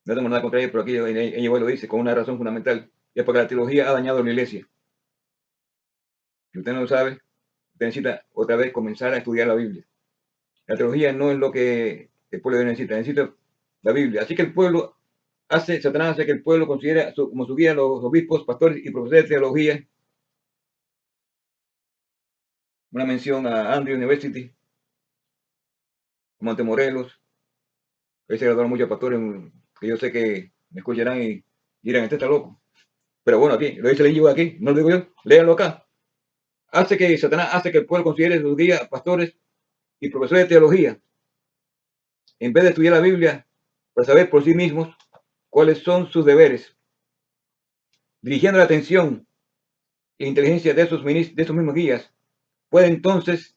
No tengo nada contra ellos, pero aquí ella lo dice con una razón fundamental. Y es porque la teología ha dañado la iglesia. Si usted no lo sabe, usted necesita otra vez comenzar a estudiar la Biblia. La teología no es lo que el pueblo necesita la Biblia. Así que el pueblo Satanás hace que el pueblo considere como su guía los obispos, pastores y profesores de teología. Una mención a Andrew University, Montemorelos. Ahí se graduaron muchos pastores que yo sé que me escucharán y dirán, este está loco. Pero bueno, aquí, lo dice el INGO aquí, no lo digo yo, léanlo acá. Satanás hace que el pueblo considere sus guías, pastores y profesores de teología, en vez de estudiar la Biblia para saber por sí mismos cuáles son sus deberes, dirigiendo la atención e inteligencia de esos mismos guías, puede entonces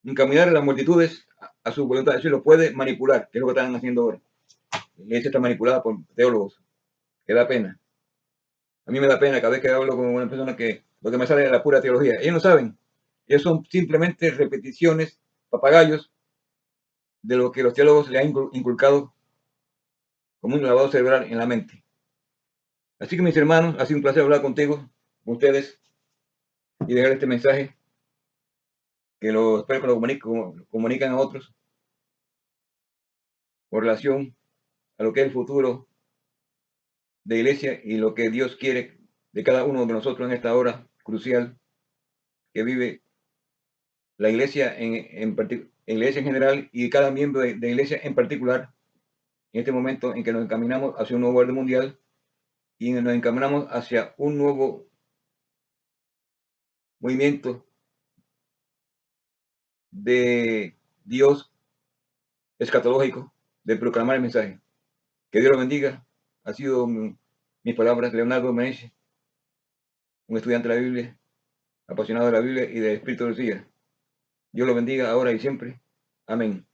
encaminar a las multitudes a su voluntad, es decir, lo puede manipular, que es lo que están haciendo ahora. La iglesia está manipulada por teólogos, que da pena. A mí me da pena cada vez que hablo con una persona que lo que me sale es la pura teología. Ellos no saben, ellos son simplemente repeticiones, papagayos, de lo que los teólogos le han inculcado como un lavado cerebral en la mente. Así que mis hermanos, ha sido un placer hablar contigo, con ustedes, y dejar este mensaje, que espero que lo comunican a otros, con relación a lo que es el futuro de la iglesia y lo que Dios quiere de cada uno de nosotros en esta hora crucial que vive la iglesia iglesia en general y cada miembro de iglesia en particular, en este momento en que nos encaminamos hacia un nuevo orden mundial y nos encaminamos hacia un nuevo movimiento de Dios escatológico, de proclamar el mensaje. Que Dios lo bendiga. Ha sido mis palabras, Leonardo Menezes, un estudiante de la Biblia, apasionado de la Biblia y del Espíritu de Dios. Dios lo bendiga ahora y siempre. Amén.